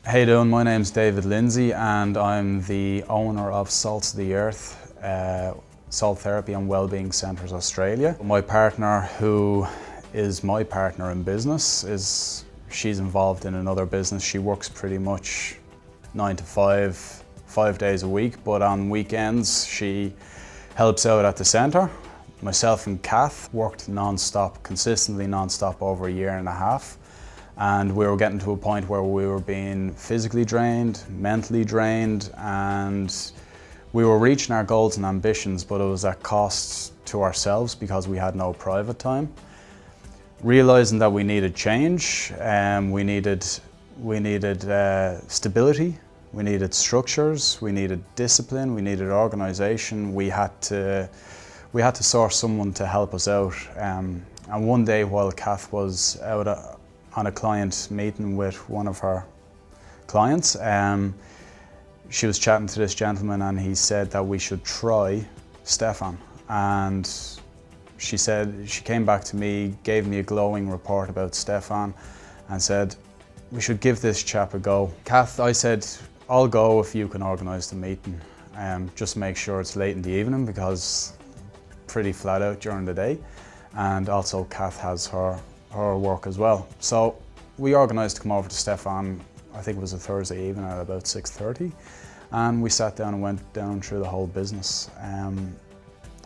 How you doing? My name's David Lindsay and I'm the owner of Salts of the Earth, Salt Therapy and Wellbeing Centres Australia. My partner, who is my partner in business, she's involved in another business. She works pretty much 9 to 5, 5 days a week, but on weekends she helps out at the centre. Myself and Kath worked non-stop, consistently non-stop over a year and a half. And we were getting to a point where we were being physically drained, mentally drained, and we were reaching our goals and ambitions, but it was at cost to ourselves because we had no private time. Realising that we needed change, we needed stability, we needed structures, we needed discipline, we needed organisation. We had to source someone to help us out. And one day while Kath was out on a client meeting with one of her clients, she was chatting to this gentleman and he said that we should try Stefan. And she came back to me, gave me a glowing report about Stefan and said, we should give this chap a go. Kath, I said, I'll go if you can organise the meeting. Just make sure it's late in the evening because pretty flat out during the day. And also Kath has her work as well. So we organised to come over to Stefan, I think it was a Thursday evening at about 6:30, and we sat down and went down through the whole business.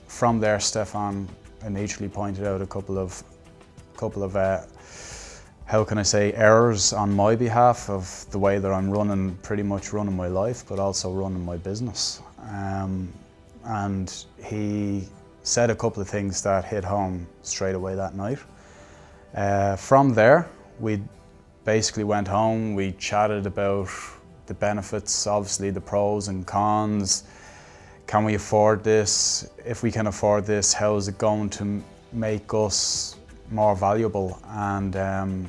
From there, Stefan immediately pointed out a couple of how can I say, errors on my behalf of the way that I'm pretty much running my life, but also running my business. And he said a couple of things that hit home straight away that night. From there, we basically went home, we chatted about the benefits, obviously the pros and cons. Can we afford this? If we can afford this, how is it going to make us more valuable? And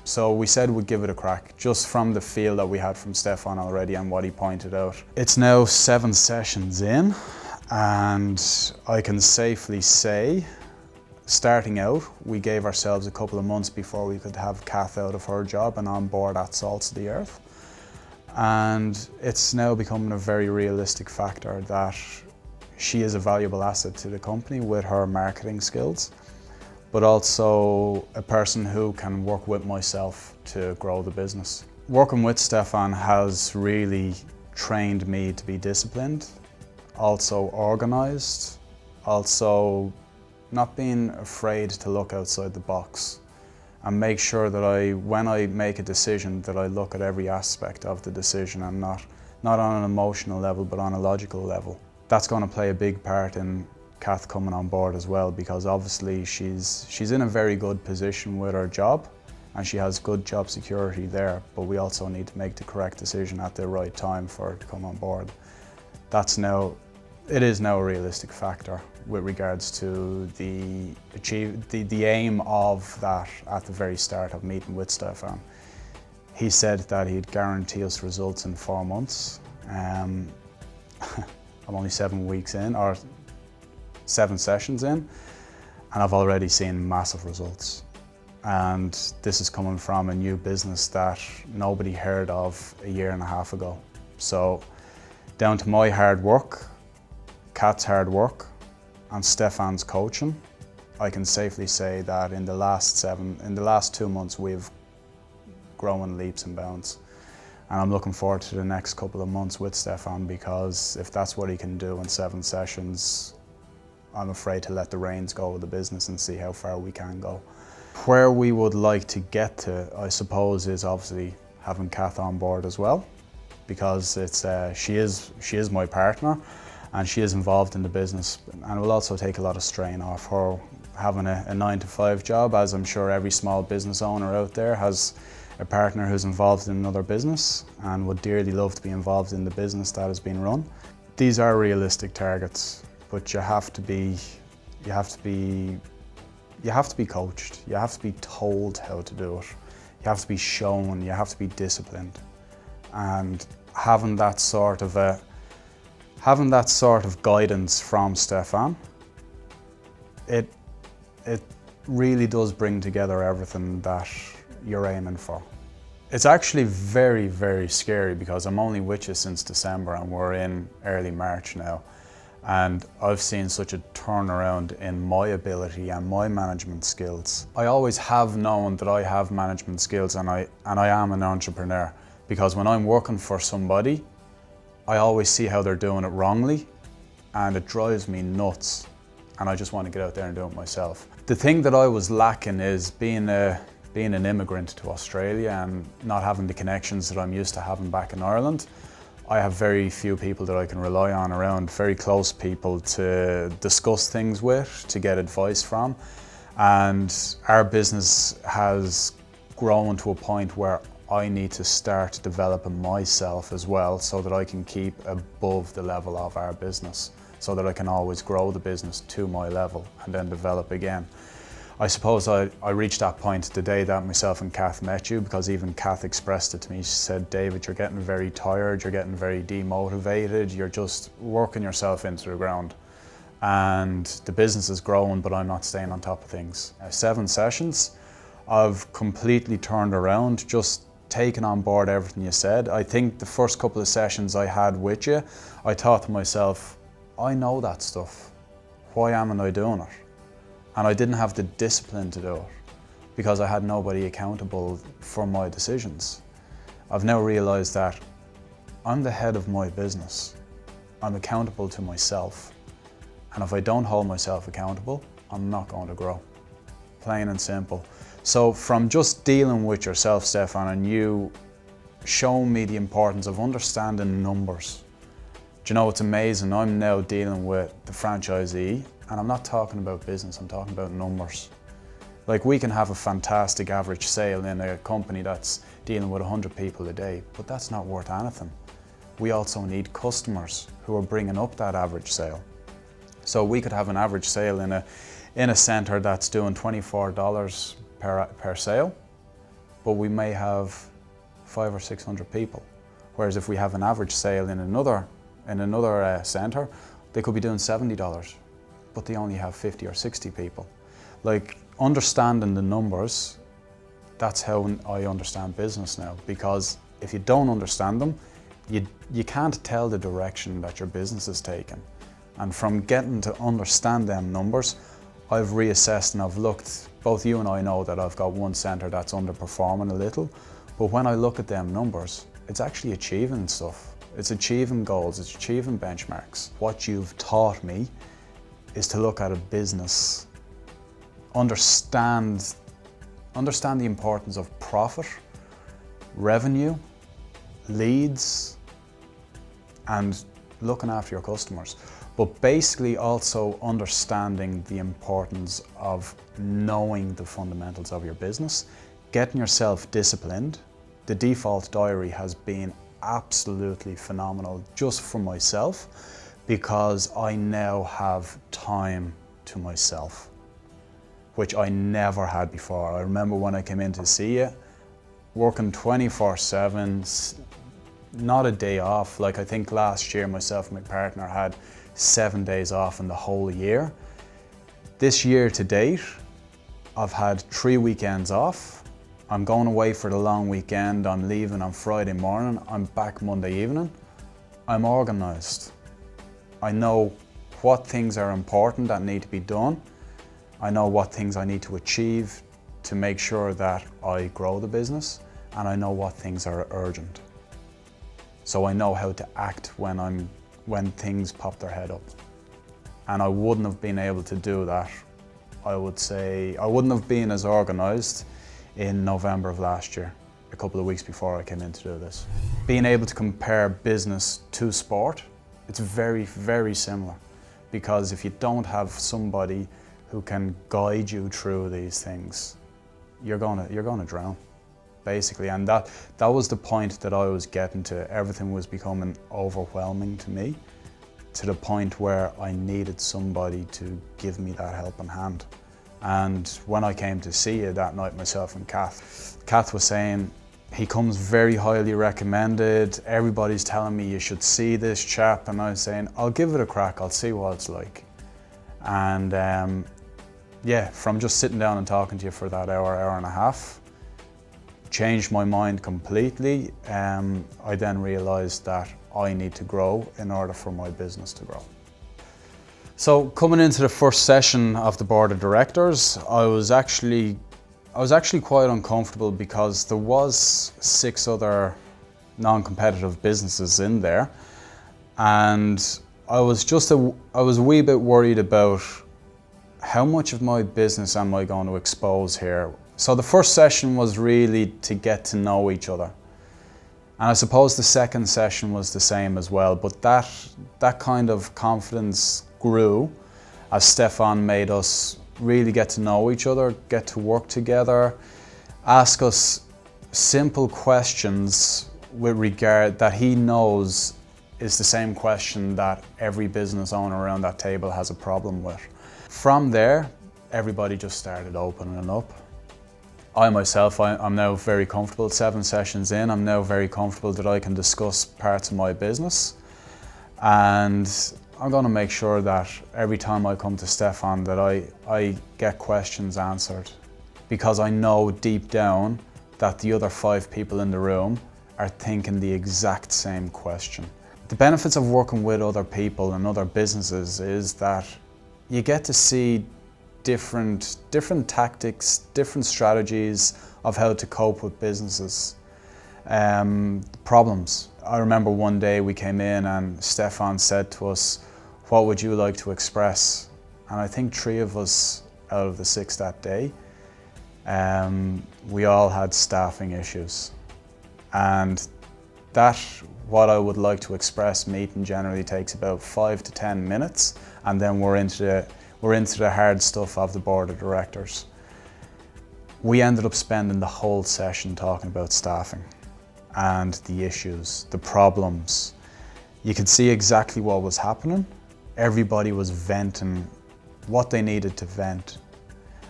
so we said we'd give it a crack, just from the feel that we had from Stefan already and what he pointed out. It's now 7 sessions in, and I can safely say, starting out, we gave ourselves a couple of months before we could have Kath out of her job and on board at Salts of the Earth. And it's now becoming a very realistic factor that she is a valuable asset to the company with her marketing skills, but also a person who can work with myself to grow the business. Working with Stefan has really trained me to be disciplined, also organised, also not being afraid to look outside the box and make sure that when I make a decision, that I look at every aspect of the decision and not on an emotional level, but on a logical level. That's going to play a big part in Kath coming on board as well, because obviously she's in a very good position with her job and she has good job security there, but we also need to make the correct decision at the right time for her to come on board. It is now a realistic factor with regards to the aim of that at the very start of meeting with Stefan. He said that he'd guarantee us results in 4 months. I'm only 7 weeks in, or 7 sessions in, and I've already seen massive results. And this is coming from a new business that nobody heard of a year and a half ago. So down to my hard work, Kath's hard work, and Stefan's coaching, I can safely say that in the last 2 months we've grown leaps and bounds. And I'm looking forward to the next couple of months with Stefan, because if that's what he can do in 7 sessions, I'm afraid to let the reins go with the business and see how far we can go. Where we would like to get to, I suppose, is obviously having Kath on board as well, because she is my partner, and she is involved in the business, and it will also take a lot of strain off her having a 9 to 5 job, as I'm sure every small business owner out there has a partner who's involved in another business and would dearly love to be involved in the business that is being run. These are realistic targets, but you have to be coached, you have to be told how to do it, you have to be shown, you have to be disciplined, and having that sort of guidance from Stefan, it really does bring together everything that you're aiming for. It's actually very, very scary because I'm only with you since December and we're in early March now. And I've seen such a turnaround in my ability and my management skills. I always have known that I have management skills and I am an entrepreneur, because when I'm working for somebody, I always see how they're doing it wrongly and it drives me nuts. And I just want to get out there and do it myself. The thing that I was lacking is being an immigrant to Australia and not having the connections that I'm used to having back in Ireland. I have very few people that I can rely on around, very close people to discuss things with, to get advice from. And our business has grown to a point where I need to start developing myself as well so that I can keep above the level of our business, so that I can always grow the business to my level and then develop again. I suppose I reached that point the day that myself and Kath met you, because even Kath expressed it to me. She said, David, you're getting very tired, you're getting very demotivated, you're just working yourself into the ground. And the business is growing, but I'm not staying on top of things. 7 sessions, I've completely turned around, just taken on board everything you said. I think the first couple of sessions I had with you, I thought to myself, I know that stuff. Why am I doing it? And I didn't have the discipline to do it because I had nobody accountable for my decisions. I've now realized that I'm the head of my business. I'm accountable to myself. And if I don't hold myself accountable, I'm not going to grow. Plain and simple. So from just dealing with yourself, Stefan, and you showing me the importance of understanding numbers. Do you know, it's amazing. I'm now dealing with the franchisee, and I'm not talking about business, I'm talking about numbers. Like, we can have a fantastic average sale in a company that's dealing with 100 people a day, but that's not worth anything. We also need customers who are bringing up that average sale. So we could have an average sale in a centre that's doing $24 per sale, but we may have 500 or 600 people. Whereas if we have an average sale in another centre, they could be doing $70, but they only have 50 or 60 people. Like, understanding the numbers, that's how I understand business now, because if you don't understand them, you can't tell the direction that your business is taking. And from getting to understand them numbers, I've reassessed and I've looked. Both you and I know that I've got one centre that's underperforming a little, but when I look at them numbers, it's actually achieving stuff. It's achieving goals, it's achieving benchmarks. What you've taught me is to look at a business, understand the importance of profit, revenue, leads, and looking after your customers. But basically also understanding the importance of knowing the fundamentals of your business, getting yourself disciplined. The default diary has been absolutely phenomenal just for myself, because I now have time to myself, which I never had before. I remember when I came in to see you, working 24/7, not a day off. Like, I think last year myself and my partner had 7 days off in the whole year. This year to date, I've had 3 weekends off. I'm going away for the long weekend. I'm leaving on Friday morning. I'm back Monday evening. I'm organised. I know what things are important that need to be done. I know what things I need to achieve to make sure that I grow the business, and I know what things are urgent. So I know how to act when things pop their head up. And I wouldn't have been able to do that. I would say I wouldn't have been as organised in November of last year, a couple of weeks before I came in to do this. Being able to compare business to sport, it's very, very similar. Because if you don't have somebody who can guide you through these things, you're gonna drown, basically. And that was the point that I was getting to. Everything was becoming overwhelming to me, to the point where I needed somebody to give me that helping hand. And when I came to see you that night, myself and Kath was saying, he comes very highly recommended, everybody's telling me you should see this chap, and I was saying, I'll give it a crack, I'll see what it's like. And yeah, from just sitting down and talking to you for that hour and a half, changed my mind completely. I then realised that I need to grow in order for my business to grow. So coming into the first session of the board of directors, I was actually quite uncomfortable because there was 6 other non-competitive businesses in there, and I was a wee bit worried about how much of my business am I going to expose here. So the first session was really to get to know each other, and I suppose the second session was the same as well, but that kind of confidence grew as Stefan made us really get to know each other, get to work together, ask us simple questions with regard that he knows is the same question that every business owner around that table has a problem with. From there, everybody just started opening up. I myself, I'm now very comfortable, 7 sessions in, I'm now very comfortable that I can discuss parts of my business, and I'm going to make sure that every time I come to Stefan that I get questions answered, because I know deep down that the other 5 people in the room are thinking the exact same question. The benefits of working with other people and other businesses is that you get to see different tactics, different strategies of how to cope with businesses. Problems. I remember one day we came in and Stefan said to us, "What would you like to express?" And I think 3 of us out of the 6 that day, we all had staffing issues. And that, what I would like to express meeting generally takes about 5 to 10 minutes, and then we're into the hard stuff of the board of directors. We ended up spending the whole session talking about staffing and the issues, the problems. You could see exactly what was happening. Everybody was venting what they needed to vent.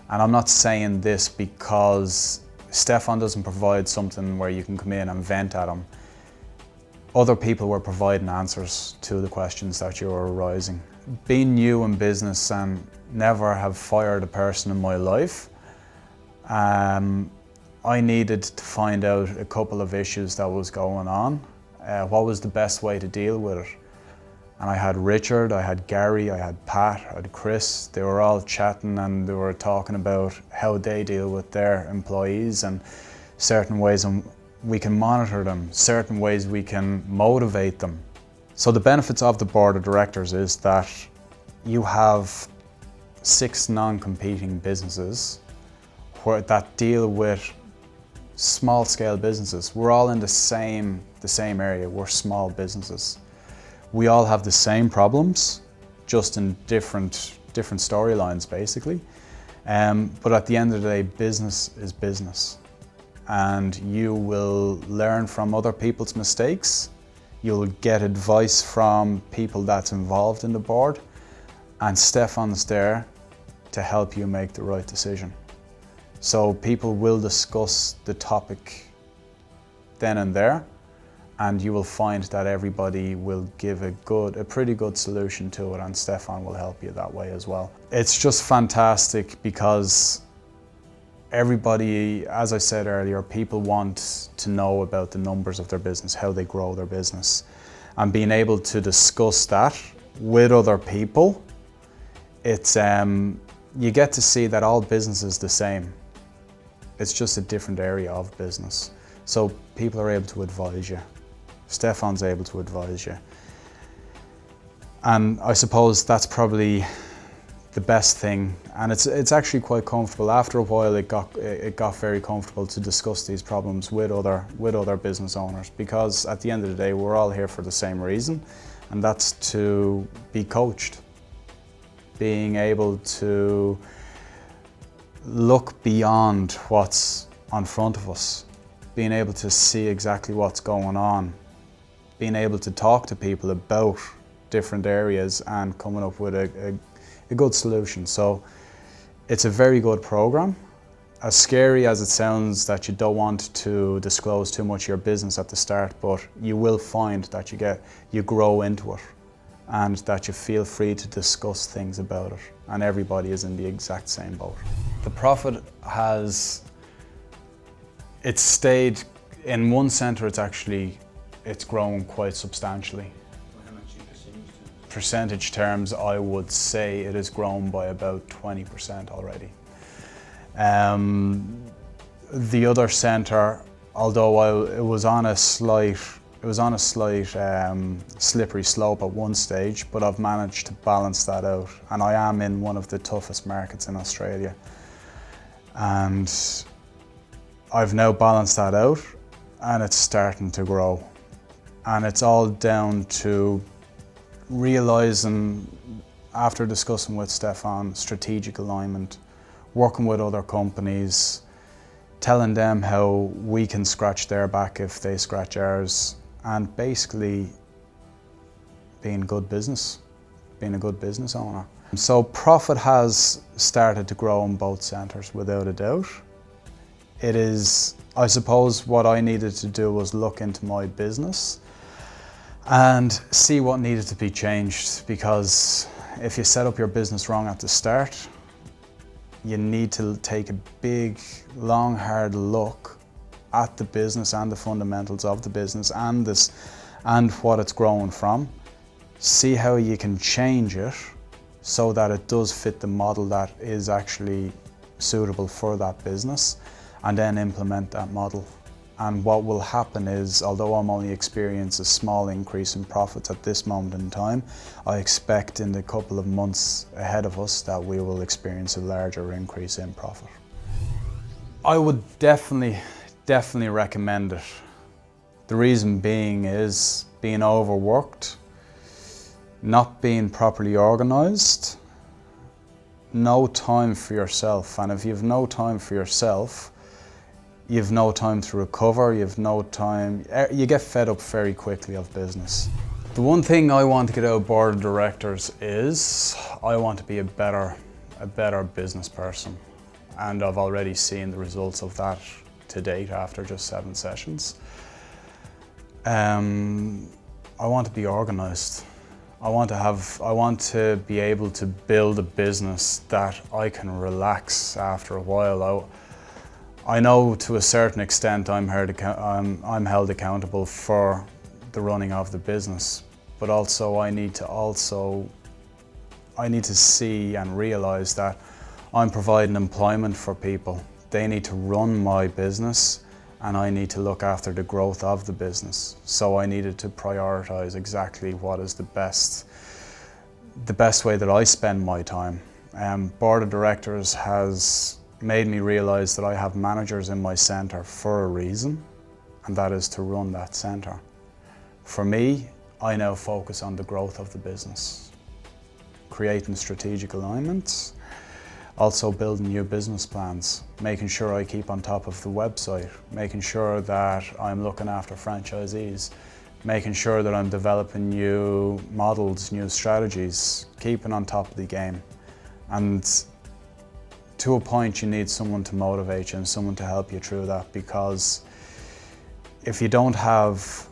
And I'm not saying this because Stefan doesn't provide something where you can come in and vent at him. Other people were providing answers to the questions that you were arising. Being new in business and never have fired a person in my life, I needed to find out a couple of issues that was going on. What was the best way to deal with it? And I had Richard, I had Gary, I had Pat, I had Chris. They were all chatting and they were talking about how they deal with their employees and certain ways we can monitor them, certain ways we can motivate them. So the benefits of the board of directors is that you have 6 non-competing businesses that deal with small scale businesses. We're all in the same area, we're small businesses. We all have the same problems, just in different storylines basically. But at the end of the day, business is business. And you will learn from other people's mistakes. You'll get advice from people that's involved in the board. And Stefan's there to help you make the right decision. So people will discuss the topic then and there, and you will find that everybody will give a pretty good solution to it, and Stefan will help you that way as well. It's just fantastic because everybody, as I said earlier, people want to know about the numbers of their business, how they grow their business. And being able to discuss that with other people, it's you get to see that all business is the same. It's just a different area of business. So people are able to advise you. Stefan's able to advise you. And I suppose that's probably the best thing. And it's actually quite comfortable. After a while it got very comfortable to discuss these problems with other business owners, because at the end of the day we're all here for the same reason, and that's to be coached. Being able to look beyond what's in front of us, being able to see exactly what's going on, being able to talk to people about different areas and coming up with a good solution. So it's a very good program. As scary as it sounds that you don't want to disclose too much of your business at the start, but you will find that you grow into it, and that you feel free to discuss things about it, and everybody is in the exact same boat. The profit It's stayed, in one centre it's grown quite substantially. How much in Percentage terms, I would say it has grown by about 20% already. The other centre, although it was on a slight slippery slope at one stage, but I've managed to balance that out. And I am in one of the toughest markets in Australia. And I've now balanced that out, and it's starting to grow. And it's all down to realising, after discussing with Stefan, strategic alignment, working with other companies, telling them how we can scratch their back if they scratch ours, and basically being a good business owner. So profit has started to grow in both centres, without a doubt. It is, I suppose, what I needed to do was look into my business and see what needed to be changed, because if you set up your business wrong at the start, you need to take a big, long, hard look at the business and the fundamentals of the business and what it's growing from. See how you can change it so that it does fit the model that is actually suitable for that business, and then implement that model. And what will happen is, although I'm only experiencing a small increase in profits at this moment in time, I expect in the couple of months ahead of us that we will experience a larger increase in profit. I would definitely recommend it. The reason being is being overworked, not being properly organised, no time for yourself. And if you've no time for yourself, you've no time to recover, you've no time, you get fed up very quickly of business. The one thing I want to get out of board of directors is I want to be a better business person. And I've already seen the results of that to date after just 7 sessions. I want to be organised. I want to be able to build a business that I can relax after a while. I know to a certain extent I'm held accountable for the running of the business, but also I need to see and realise that I'm providing employment for people. They need to run my business, and I need to look after the growth of the business. So I needed to prioritise exactly what is the best way that I spend my time. Board of Directors has made me realise that I have managers in my centre for a reason, and that is to run that centre. For me, I now focus on the growth of the business, creating strategic alignments, also building new business plans, making sure I keep on top of the website, making sure that I'm looking after franchisees, making sure that I'm developing new models, new strategies, keeping on top of the game. And to a point, you need someone to motivate you and someone to help you through that, because if you don't have,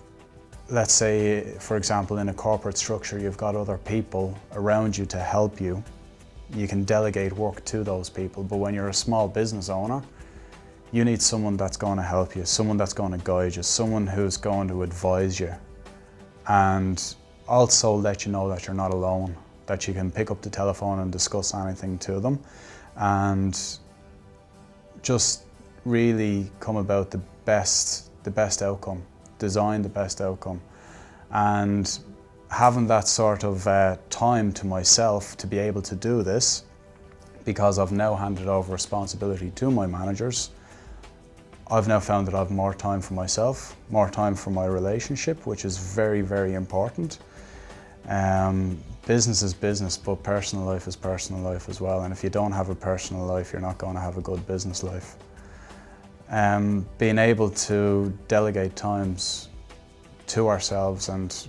let's say, for example, in a corporate structure, you've got other people around you to help you. You can delegate work to those people, but when you're a small business owner, you need someone that's going to help you, someone that's going to guide you, someone who's going to advise you, and also let you know that you're not alone, that you can pick up the telephone and discuss anything to them, and just really come about the best outcome, design the best outcome. And having that sort of time to myself to be able to do this, because I've now handed over responsibility to my managers, I've now found that I have more time for myself, more time for my relationship, which is very, very important. Business is business, but personal life is personal life as well. And if you don't have a personal life, you're not going to have a good business life. Being able to delegate times to ourselves and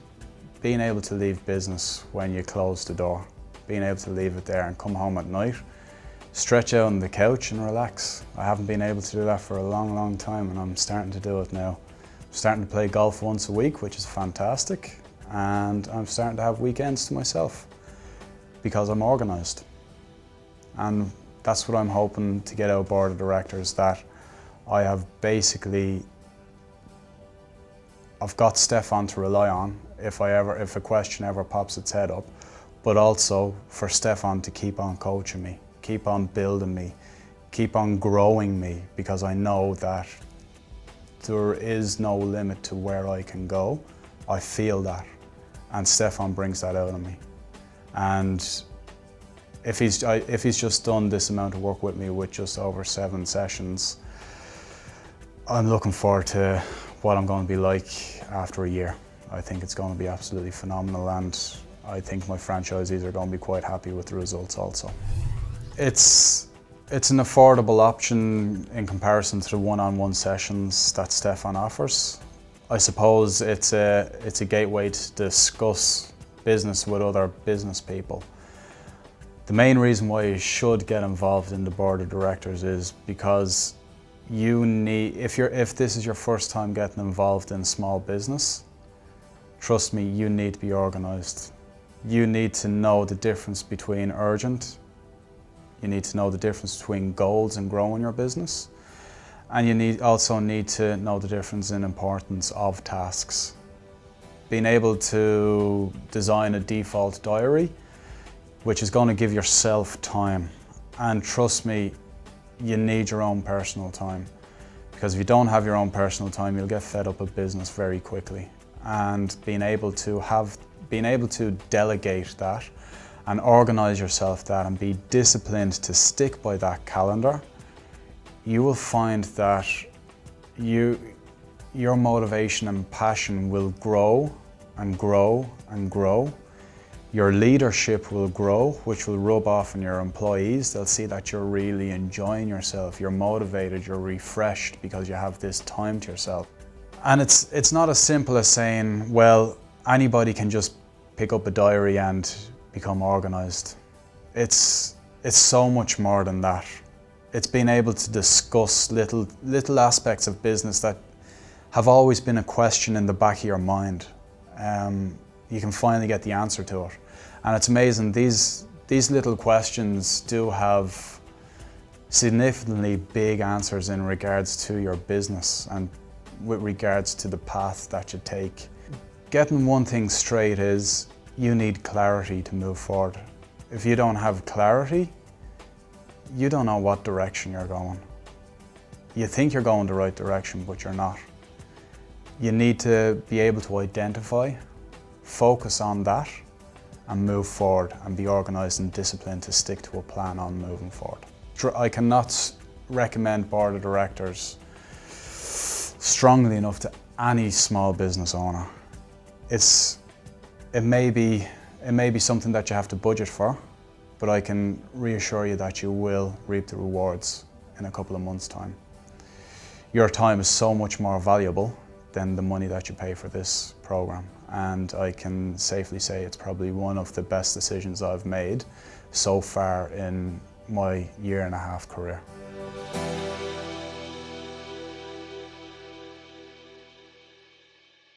being able to leave business when you close the door, being able to leave it there and come home at night, stretch out on the couch and relax. I haven't been able to do that for a long, long time, and I'm starting to do it now. I'm starting to play golf once a week, which is fantastic. And I'm starting to have weekends to myself because I'm organised. And that's what I'm hoping to get out of board of directors, that I have basically, I've got Stefan to rely on if a question ever pops its head up, but also for Stefan to keep on coaching me, keep on building me, keep on growing me, because I know that there is no limit to where I can go. I feel that, and Stefan brings that out of me. And if he's just done this amount of work with me with just over 7 sessions, I'm looking forward to what I'm going to be like after a year. I think it's going to be absolutely phenomenal, and I think my franchisees are going to be quite happy with the results also. It's an affordable option in comparison to the one-on-one sessions that Stefan offers. I suppose it's a gateway to discuss business with other business people. The main reason why you should get involved in the board of directors is because you need, if this is your first time getting involved in small business, trust me, you need to be organised. You need to know the difference between urgent. You need to know the difference between goals and growing your business. And you also need to know the difference in importance of tasks. Being able to design a default diary, which is going to give yourself time. And trust me, you need your own personal time. Because if you don't have your own personal time, you'll get fed up with business very quickly. And being able to delegate that and organise yourself that and be disciplined to stick by that calendar, you will find that your motivation and passion will grow and grow and grow. Your leadership will grow, which will rub off on your employees. They'll see that you're really enjoying yourself, you're motivated, you're refreshed because you have this time to yourself. And it's not as simple as saying, well, anybody can just pick up a diary and become organised. It's so much more than that. It's being able to discuss little aspects of business that have always been a question in the back of your mind. You can finally get the answer to it. And it's amazing, these little questions do have significantly big answers in regards to your business and with regards to the path that you take. Getting one thing straight is you need clarity to move forward. If you don't have clarity, you don't know what direction you're going. You think you're going the right direction, but you're not. You need to be able to identify, focus on that, and move forward and be organised and disciplined to stick to a plan on moving forward. I cannot recommend board of directors strongly enough to any small business owner. It may be something that you have to budget for, but I can reassure you that you will reap the rewards in a couple of months' time. Your time is so much more valuable than the money that you pay for this program, and I can safely say it's probably one of the best decisions I've made so far in my 1.5 year career.